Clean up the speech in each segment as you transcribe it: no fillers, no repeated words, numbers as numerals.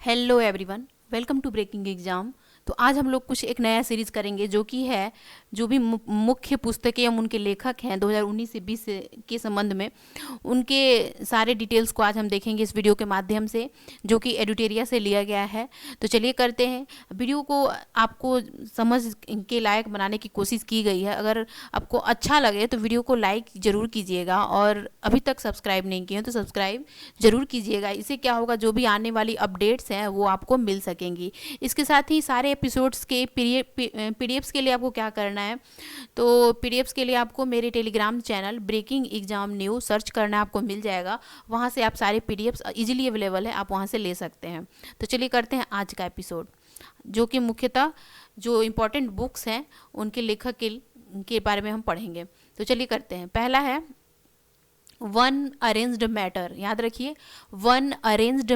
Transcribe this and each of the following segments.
Hello everyone, welcome to breaking exam. तो आज हम लोग कुछ एक नया सीरीज करेंगे जो कि है जो भी मुख्य पुस्तकें हम उनके लेखक हैं 2019 से 20 के संबंध में उनके सारे डिटेल्स को आज हम देखेंगे इस वीडियो के माध्यम से, जो कि एडिटोरिया से लिया गया है। तो चलिए करते हैं। वीडियो को आपको समझ के लायक बनाने की कोशिश की गई है। अगर आपको अच्छा लगे तो वीडियो को लाइक ज़रूर कीजिएगा और अभी तक सब्सक्राइब नहीं किए तो सब्सक्राइब ज़रूर कीजिएगा। इससे क्या होगा, जो भी आने वाली अपडेट्स हैं वो आपको मिल सकेंगी। इसके साथ ही सारे एपिसोड्स के पीडीएफ्स के लिए आपको क्या करना है, तो पीडीएफ्स के लिए आपको मेरे Telegram channel breaking exam news search करना है, आपको मिल जाएगा। वहाँ से आप सारे पीडीएफ्स इजीली अवेलेबल है, आप वहाँ से ले सकते हैं। तो चलिए करते हैं आज का एपिसोड, जो कि मुख्यतः जो इम्पोर्टेंट बुक्स हैं उनके लेखक के बारे में हम पढ़ेंगे। तो चलिए करते हैं। पहला है वन अरेंज्ड मैटर। याद रखिए, वन अरेंज्ड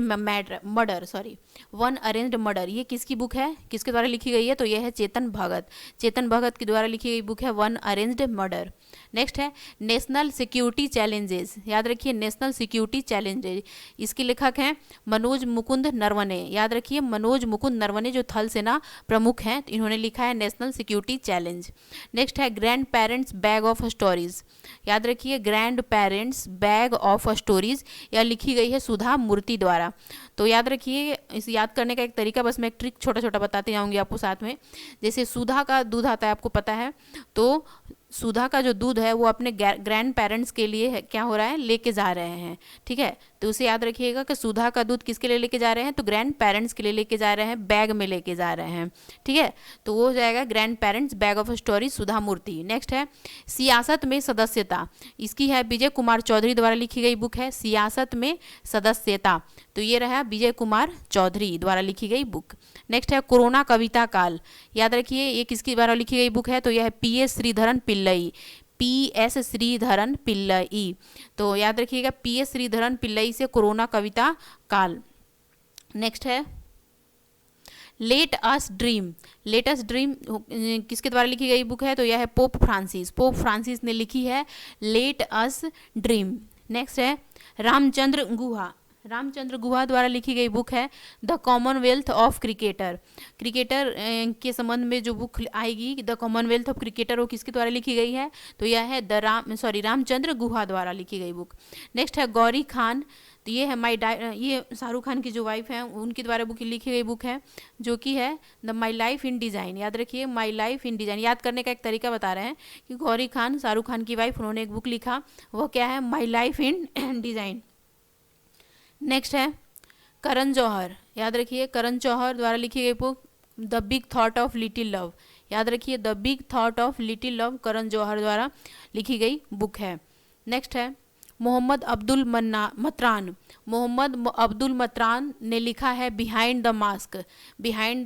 मर्डर। ये किसकी बुक है, किसके द्वारा लिखी गई है, तो यह है चेतन भगत के द्वारा लिखी गई बुक है वन अरेंज्ड मर्डर। नेक्स्ट है नेशनल सिक्योरिटी चैलेंजेस। याद रखिए, नेशनल सिक्योरिटी चैलेंजेस, इसके लेखक हैं मनोज मुकुंद नरवणे। याद रखिए, मनोज मुकुंद नरवणे जो थल सेना प्रमुख हैं, तो इन्होंने लिखा है नेशनल सिक्योरिटी चैलेंज। नेक्स्ट है grand parents bag of stories. याद रखिए, grand parents bag of stories, यह लिखी गई है सुधा मूर्ति द्वारा। तो याद रखिए, इस याद करने का एक तरीका, बस मैं एक ट्रिक छोटा छोटा बताते जाऊंगी आपको साथ में। जैसे सुधा का दूध आता है, आपको पता है, तो सुधा का जो दूध है वो अपने ग्रैंड पेरेंट्स के लिए क्या हो रहा है, लेके जा रहे हैं। ठीक है, तो उसे याद रखिएगा कि सुधा का दूध किसके लिए लेके जा रहे हैं, तो ग्रैंड पेरेंट्स के लिए लेके जा रहे हैं, बैग में लेके जा रहे हैं। ठीक है, तो वो हो जाएगा grand parents bag of story, Sudha Murthy. Next है सियासत में सदस्यता। इसकी है विजय कुमार चौधरी द्वारा लिखी गई बुक है सियासत में सदस्यता। तो ये रहा विजय कुमार चौधरी द्वारा लिखी गई बुक। नेक्स्ट है कोरोना कविता काल। याद रखिए, ये किसकी द्वारा लिखी गई बुक है, तो यह है पीएस श्रीधरन पिल्लई। तो याद रखिएगा, पीएस श्रीधरन पिल्लई से कोरोना कविता काल। नेक्स्ट है लेट अस ड्रीम किसके द्वारा लिखी गई बुक है, तो यह है पोप फ्रांसिस ने लिखी है लेट अस ड्रीम। नेक्स्ट है रामचंद्र गुहा द्वारा लिखी गई बुक है द कॉमनवेल्थ ऑफ क्रिकेटर के संबंध में जो बुक आएगी, द कॉमनवेल्थ ऑफ क्रिकेटर, वो किसके द्वारा लिखी गई है, तो यह है रामचंद्र गुहा द्वारा लिखी गई बुक। नेक्स्ट है गौरी खान। तो ये है ये शाहरुख खान की जो वाइफ है उनके द्वारा बुक लिखी गई बुक है, जो कि है the my life in design. याद रखिए, माई लाइफ इन डिज़ाइन। याद करने का एक तरीका बता रहे हैं कि गौरी खान शाहरुख खान की वाइफ, उन्होंने एक बुक लिखा, वो क्या है, my life in design. Next है करण जौहर। याद रखिए, करण जौहर द्वारा लिखी गई book the big thought of little love. याद रखिए, the big thought of little love Karan Johar द्वारा लिखी गई बुक है। नेक्स्ट है मोहम्मद अब्दुल मतरान ने लिखा है बिहाइंड द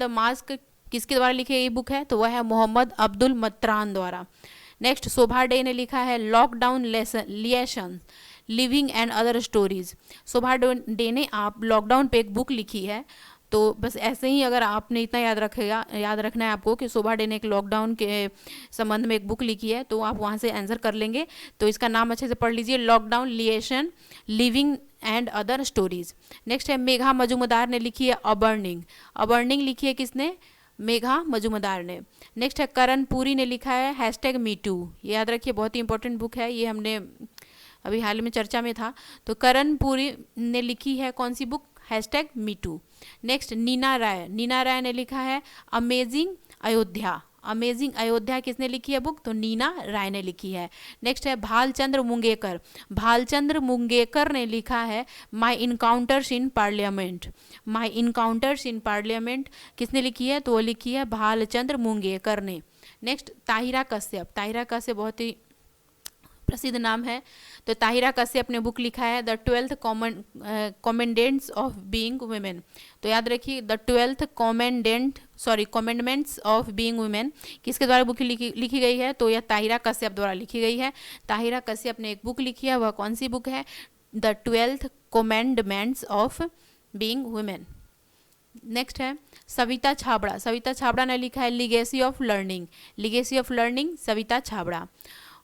मास्क किसके द्वारा लिखी गई बुक है, तो वह है मोहम्मद अब्दुल मतरान द्वारा। नेक्स्ट शोभा डे ने लिखा है lockdown liaisons living and other stories. Shobha De ने आप लॉकडाउन पे एक बुक लिखी है। तो बस ऐसे ही अगर आपने इतना याद रखना है आपको कि शोभा डे ने एक लॉकडाउन के संबंध में एक बुक लिखी है, तो आप वहाँ से आंसर कर लेंगे। तो इसका नाम अच्छे से पढ़ लीजिए, lockdown liaisons living and other stories. Next है मेघा मजुमदार ने लिखी है अबर्निंग लिखी है किसने, मेघा मजुमदार ने। नेक्स्ट है करण पुरी ने लिखा है #MeToo। याद रखिए, बहुत ही इंपॉर्टेंट बुक है, ये हमने अभी हाल में चर्चा में था। तो करण पुरी ने लिखी है कौन सी बुक, #MeToo। नेक्स्ट नीना राय ने लिखा है अमेजिंग अयोध्या किसने लिखी है बुक, तो नीना राय ने लिखी है। नेक्स्ट है भालचंद्र मुंगेकर ने लिखा है माई इनकाउंटर्स इन पार्लियामेंट किसने लिखी है, तो वो लिखी है भालचंद्र मुंगेकर ने। नेक्स्ट ताहिरा कश्यप बहुत ही प्रसिद्ध नाम है। तो ताहिरा कश्यप ने बुक लिखा है the 12th commandments of being women. तो याद रखिए, the 12th commandments of being women किसके द्वारा बुक लिखी गई है, तो यह ताहिरा कश्यप द्वारा लिखी गई है। ताहिरा कश्यप ने एक बुक लिखी है, वह कौन सी बुक है, the 12th commandments of being women. Next है सविता छाबड़ा ने लिखा है legacy of learning Savita Chhabra.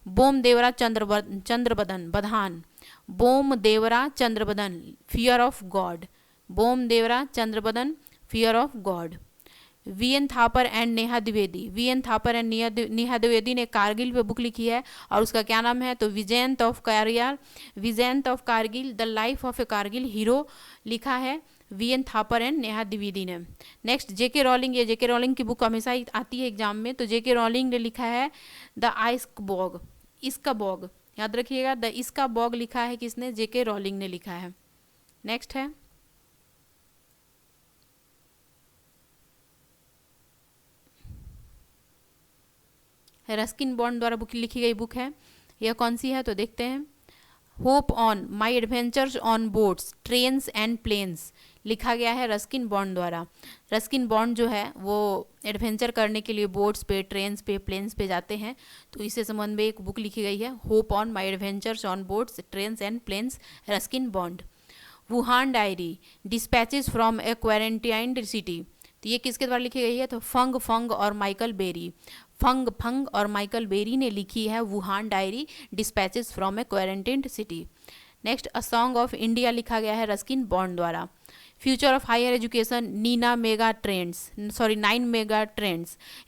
Bomdevara Chandrabadan fear of God. Bomdevara, Chandrabadan, fear of God. V N. Thapar and Neha Dwivedi, V N. Thapar and Neha Dwivedi ने कारगिल पे बुक लिखी है और उसका क्या नाम है, तो Vijayant of Kargil, Vijayant of Kargil, the life of a Kargil hero लिखा है वी.एन. थापर एंड नेहा द्विवेदी ने। Next J K. रॉलिंग, ये जे.के. रॉलिंग की बुक हमेशा आती है एग्जाम में, तो जे.के. रॉलिंग ने लिखा है द आइस्क इसका बॉग, याद रखिएगा, द इसका बॉग लिखा है किसने, जे.के. रॉलिंग ने लिखा है। नेक्स्ट है रस्किन बॉन्ड द्वारा बुक लिखी गई बुक है, यह कौन सी है, तो देखते हैं। Hope on my adventures on boats, trains and planes लिखा गया है रस्किन बॉन्ड द्वारा। रस्किन बॉन्ड जो है वो एडवेंचर करने के लिए बोट्स पे, ट्रेन्स पे, प्लेन्स पे जाते हैं, तो इससे संबंध में एक बुक लिखी गई है, hope on my adventures on boats, trains and planes, Ruskin Bond. Wuhan diary, dispatches from a quarantined city, तो ये किसके द्वारा लिखी गई है, तो फंग और माइकल बेरी, फंग और माइकल बेरी ने लिखी है Wuhan diary, dispatches from a quarantined city. Next a song of India लिखा गया है रस्किन बॉन्ड द्वारा। Future of higher education, nine mega trends,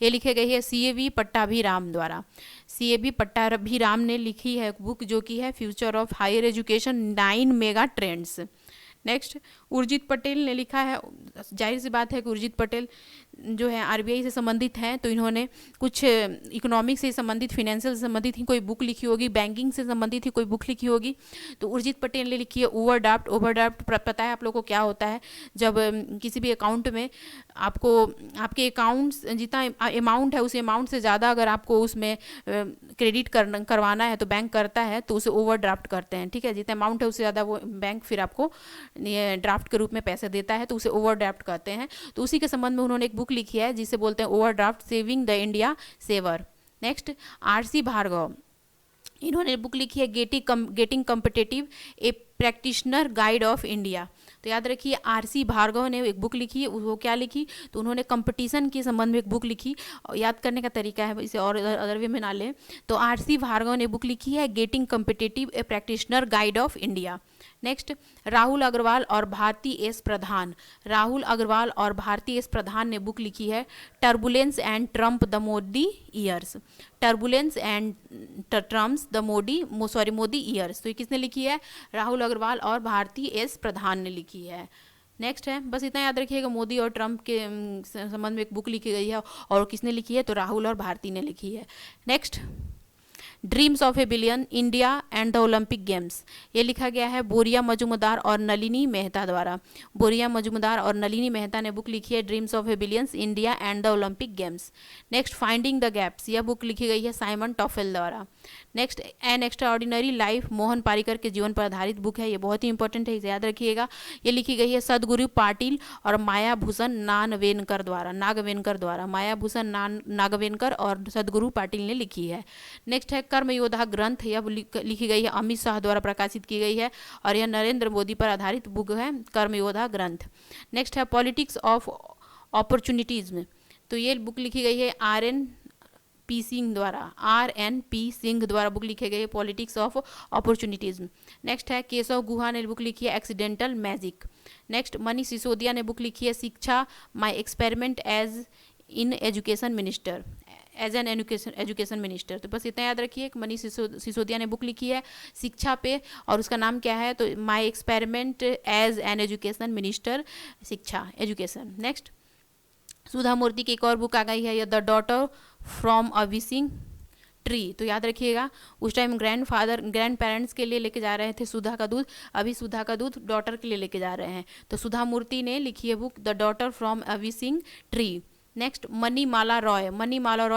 ये लिखे गई है सी.ए.वी. पट्टाभिराम द्वारा। सी.ए.वी. पट्टाभिराम ने लिखी है बुक जो कि है future of higher education 9 mega trends. Next Urjit Patel ने लिखा है, जाहिर सी बात है कि उर्जित पटेल जो है आरबीआई से संबंधित हैं, तो इन्होंने कुछ इकोनॉमिक्स से संबंधित, फिनेंशियल से संबंधित ही कोई बुक लिखी होगी, बैंकिंग से संबंधित ही कोई बुक लिखी होगी, तो उर्जित पटेल ने लिखी है ओवरड्राफ्ट। ओवरड्राफ्ट पता है आप लोगों को क्या होता है, जब किसी भी अकाउंट में आपको आपके अकाउंट्स जितना अमाउंट है उस अमाउंट से ज़्यादा अगर आपको उसमें क्रेडिट करवाना है तो बैंक करता है, तो उसे ओवरड्राफ्ट करते हैं, ठीक है। जितना अमाउंट है उससे ज़्यादा वो बैंक फिर आपको ड्राफ्ट के रूप में पैसे देता है, तो उसे ओवरड्राफ्ट कहते हैं। तो उसी के संबंध में उन्होंने एक बुक लिखी है जिसे बोलते हैं overdraft, saving the India saver. Next R C. Bhargava, इन्होंने बुक लिखी है getting competitive, a practitioner guide of India. तो याद रखिए आर.सी. भार्गव ने एक बुक लिखी, वो क्या लिखी, तो उन्होंने कंपटीशन के संबंध में एक बुक लिखी। और याद करने का तरीका है, इसे और अदर वे में ना लें, तो आर.सी. भार्गव ने बुक लिखी है getting competitive, a practitioner guide of India. Next Rahul Agarwal और भारती एस प्रधान, राहुल अग्रवाल और भारती एस प्रधान ने बुक लिखी है turbulence and trump the Modi years, turbulence and trumps the Modi years. तो ये किसने लिखी है, राहुल अग्रवाल और भारती एस प्रधान ने लिखी है। नेक्स्ट है, बस इतना याद रखिएगा, मोदी और ट्रम्प के संबंध में एक बुक लिखी गई है, और किसने लिखी है, तो राहुल और भारती ने लिखी है। Next dreams of A billion, India and the Olympic games, ये लिखा गया है बोरिया मजूमदार और नलिनी मेहता द्वारा। बोरिया मजूमदार और नलिनी मेहता ने बुक लिखी है dreams of A billions, India and the Olympic games. Next finding the gaps, यह बुक लिखी गई है साइमन टॉफेल द्वारा। Next N extraordinary life, Mohan Parrikar के जीवन पर आधारित बुक है, ये बहुत ही इंपॉर्टेंट है, इसे याद रखिएगा। ये लिखी गई है सदगुरु पाटिल और मायाभूषण नागवेनकर द्वारा। मायाभूषण नागवेनकर और सदगुरु पाटिल ने लिखी है। नेक्स्ट है कर्म योद्धा ग्रंथ, यह लिखी गई है अमित शाह द्वारा प्रकाशित की गई है, और यह नरेंद्र मोदी पर आधारित बुक है कर्म योद्धा ग्रंथ। नेक्स्ट है पॉलिटिक्स ऑफ अपॉर्चुनिटीज, तो ये बुक लिखी गई है आर.एन.पी. सिंह द्वारा बुक लिखी गई है पॉलिटिक्स ऑफ अपॉर्चुनिटीज। नेक्स्ट है केशव गुहा ने बुक लिखी है accidental magic. Next Manish Sisodia ने बुक लिखी है Shiksha, my experiment as in education minister, as an education minister. तो बस इतना याद रखिए, मनीष सिसोदिया ने बुक लिखी है शिक्षा पे, और उसका नाम क्या है, तो my experiment as an education minister, Shiksha, education. Next Sudha Murthy की एक और बुक आ गई है, the daughter from a wishing tree. तो याद रखिएगा उस टाइम ग्रैंड पेरेंट्स के लिए लेके जा रहे थे सुधा का दूध, अभी सुधा का दूध डॉटर के लिए लेके जा रहे हैं। तो सुधा मूर्ति ने लिखी है book the daughter from a wishing tree. Next Manimala Roy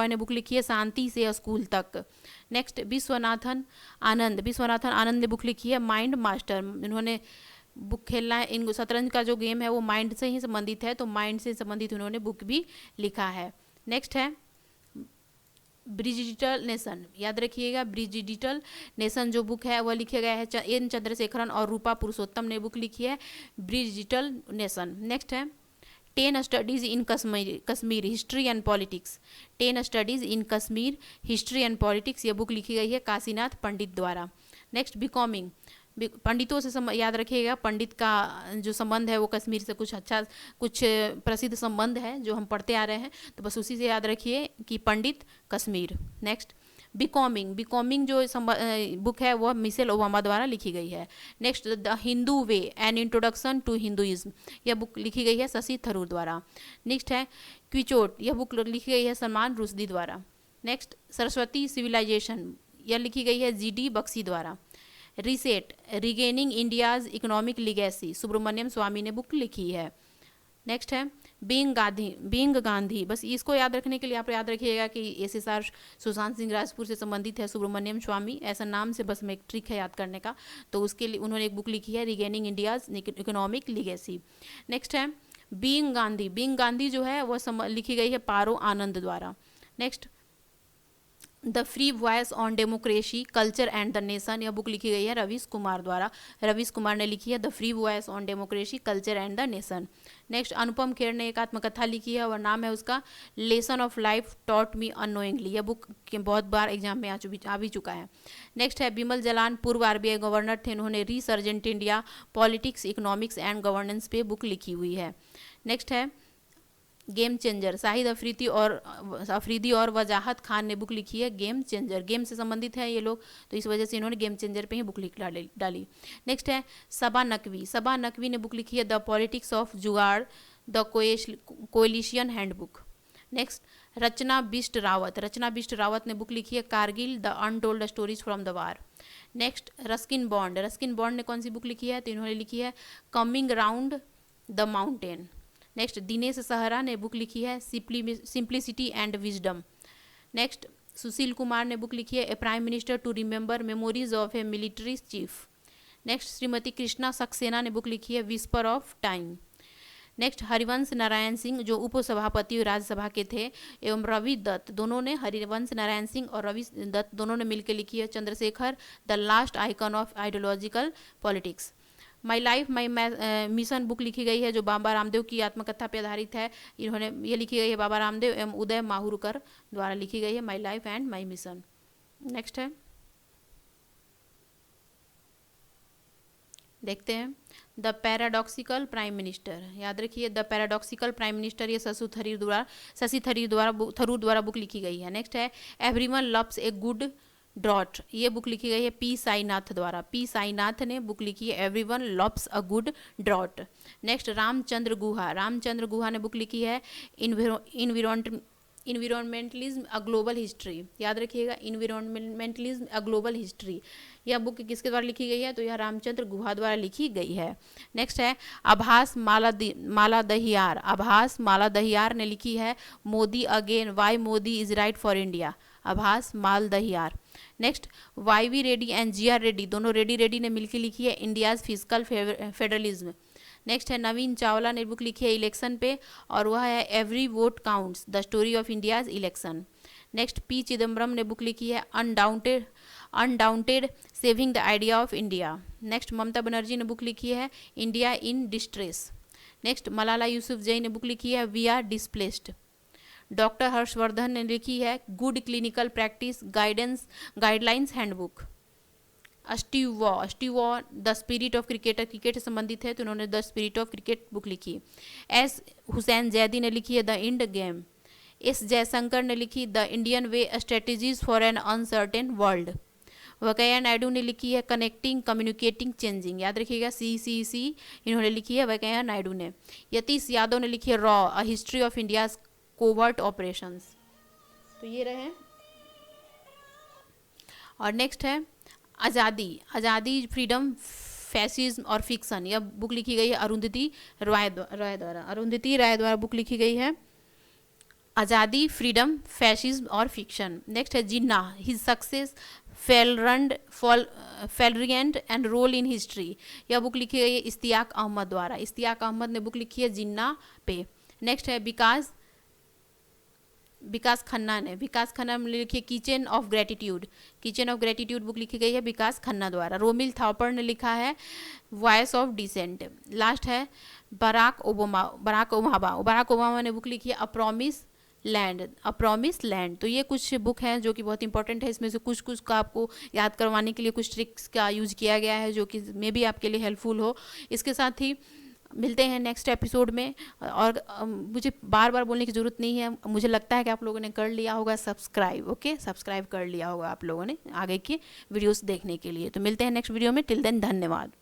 ने बुक लिखी है शांति से स्कूल तक। नेक्स्ट विश्वनाथन आनंद ने बुक लिखी है माइंड मास्टर। इन्होंने बुक खेलना है, इनको शतरंज का जो गेम है वो माइंड से ही संबंधित है, तो माइंड से संबंधित उन्होंने बुक भी लिखा है। नेक्स्ट है ब्रिज डिजिटल नेशन, याद रखिएगा ब्रिज डिजिटल नेशन जो बुक है वह लिखा गया है एन चंद्रशेखरन और रूपा पुरुषोत्तम ने बुक लिखी है ब्रिज डिजिटल नेशन। नेक्स्ट है 10 studies in Kashmir history and politics, 10 studies in Kashmir history and politics, ये बुक लिखी गई है काशीनाथ पंडित द्वारा। नेक्स्ट बिकॉमिंग पंडितों से याद रखिएगा, पंडित का जो संबंध है वो कश्मीर से कुछ प्रसिद्ध संबंध है जो हम पढ़ते आ रहे हैं, तो बस उसी से याद रखिए कि पंडित कश्मीर। नेक्स्ट बिकॉमिंग जो बुक है वह मिशेल ओबामा द्वारा लिखी गई है। Next the Hindu way an introduction to Hinduism, यह बुक लिखी गई है शशि थरूर द्वारा। नेक्स्ट है क्विचोट, यह बुक लिखी गई है सलमान रुश्दी द्वारा। नेक्स्ट सरस्वती सिविलाइजेशन, यह लिखी गई है जीडी बख्शी द्वारा। Reset regaining India's economic legacy, Subramanian Swamy ने बुक लिखी है। नेक्स्ट है बीइंग गांधी, बस इसको याद रखने के लिए आप याद रखिएगा कि एसएसआर सुशांत सिंह राजपूत से संबंधित है, सुब्रमण्यम स्वामी ऐसा नाम से बस में एक ट्रिक है याद करने का, तो उसके लिए उन्होंने एक बुक लिखी है regaining India's economic legacy. Next है बीइंग गांधी जो है वह लिखी गई है पारो आनंद द्वारा। Next the free voice on democracy culture and the nation, यह बुक लिखी गई है रवीश कुमार द्वारा। रवीश कुमार ने लिखी है the free voice on democracy culture and the nation. Next Anupam Kher ने एक आत्मकथा लिखी है और नाम है उसका lesson of life taught me unknowingly, यह बुक बहुत बार एग्जाम में आ भी चुका है। नेक्स्ट है बिमल जलान, पूर्व आरबीआई गवर्नर थे, उन्होंने resurgent India politics economics and governance पे बुक लिखी हुई है। नेक्स्ट है गेम चेंजर, शाहिद अफरीदी और वजाहत खान ने बुक लिखी है गेम चेंजर, गेम से संबंधित है ये लोग, तो इस वजह से इन्होंने गेम चेंजर पे ही बुक लिख डाली। नेक्स्ट है सबा नकवी ने बुक लिखी है द पॉलिटिक्स ऑफ जुगाड़ द कोएलिशन हैंडबुक। नेक्स्ट रचना बिष्ट रावत ने बुक लिखी है Kargil the untold stories from the war. Next Ruskin bond ने कौन सी बुक लिखी है, तो इन्होंने लिखी है coming round the mountain. Next Dinesh Sahra ने बुक लिखी है simplicity and wisdom. Next Sushil Kumar ने बुक लिखी है a prime minister to remember memories of a military chief. Next Shrimati Krishna Saxena ने बुक लिखी है whisper of time. Next Harivansh Narayan Singh जो उपसभापति राज्यसभा के थे एवं रवि दत्त, दोनों ने हरिवंश नारायण सिंह और रवि दत्त दोनों ने मिलकर लिखी है Chandrashekhar the last icon of ideological politics. My life my mission book लिखी गई है जो बाबा रामदेव की आत्मकथा पर आधारित है, इन्होंने ये लिखी गई है बाबा रामदेव एवं उदय माहुरकर द्वारा लिखी गई है my life and my mission. Next है देखते हैं द पैराडॉक्सिकल प्राइम मिनिस्टर, याद रखिए द पैराडॉक्सिकल प्राइम मिनिस्टर, ये शशि थरूर द्वारा बुक लिखी गई है। नेक्स्ट है everyone loves a good drought, ये बुक लिखी गई है पी साईनाथ द्वारा। पी साईनाथ ने बुक लिखी है everyone loves a good drought. Next Ramachandra Guha ने बुक लिखी है इन्विरोनमेंटलिज्म अ ग्लोबल हिस्ट्री, याद रखिएगा इन्विरोनमेंटलिज्म अ ग्लोबल हिस्ट्री, यह बुक किसके द्वारा लिखी गई है, तो यह रामचंद्र गुहा द्वारा लिखी गई है। नेक्स्ट है आभास माला दहियार ने लिखी है Modi again why Modi is right for India, Abhas Maldahiyar. Next Y V Reddy and G R Reddy, दोनों रेड्डी ने मिलकर लिखी है इंडियाज फिजिकल फेडरलिज्म। नेक्स्ट है नवीन चावला ने बुक लिखी है इलेक्शन पे और वह है every vote counts the story of India's election. Next P Chidambaram ने बुक लिखी है undaunted saving the idea of India. Next Mamata Banerjee ने बुक लिखी है India in distress. Next Malala Yousafzai ने बुक लिखी है we are displaced. Doctor Harshvardhan ने लिखी है good clinical practice guidelines handbook. Steve Waugh the spirit of cricketer, cricket से संबंधित है तो उन्होंने the spirit of cricket book लिखी। एस हुसैन जैदी ने लिखी है the end game. S Jaishankar ने लिखी the Indian way strategies for an uncertain world. Venkaiah Naidu ने लिखी है कनेक्टिंग कम्युनिकेटिंग चेंजिंग, याद रखिएगा CCC इन्होंने लिखी है वकैया नायडू ने। यतीश यादव ने लिखी है raw a history of India's covert operations. तो ये रहे। और नेक्स्ट है आज़ादी फ्रीडम फैसिज्म और फिक्सन, यह बुक लिखी गई है अरुंधति राय द्वारा बुक लिखी गई है आज़ादी फ्रीडम फैसिज्म और फिक्शन। नेक्स्ट है Jinnah his success failure and role in history, यह बुक लिखी गई है इश्तियाक अहमद द्वारा। इश्तियाक अहमद ने बुक लिखी है जिन्ना पे। नेक्स्ट है विकास खन्ना ने लिखी है किचन ऑफ ग्रेटिट्यूड बुक लिखी गई है विकास खन्ना द्वारा। रोमिल थापर ने लिखा है वॉइस ऑफ डिसेंट। लास्ट है बराक ओबामा ने बुक लिखी है a promise land, a promise land. तो ये कुछ बुक हैं जो कि बहुत इंपॉर्टेंट है, इसमें से कुछ कुछ का आपको याद करवाने के लिए कुछ ट्रिक्स का यूज किया गया है जो कि मे बी आपके लिए हेल्पफुल हो। इसके साथ ही मिलते हैं नेक्स्ट एपिसोड में। और मुझे बार बार बोलने की ज़रूरत नहीं है, मुझे लगता है कि आप लोगों ने कर लिया होगा सब्सक्राइब। ओके, सब्सक्राइब कर लिया होगा आप लोगों ने आगे की वीडियोस देखने के लिए। तो मिलते हैं नेक्स्ट वीडियो में, टिल देन धन्यवाद।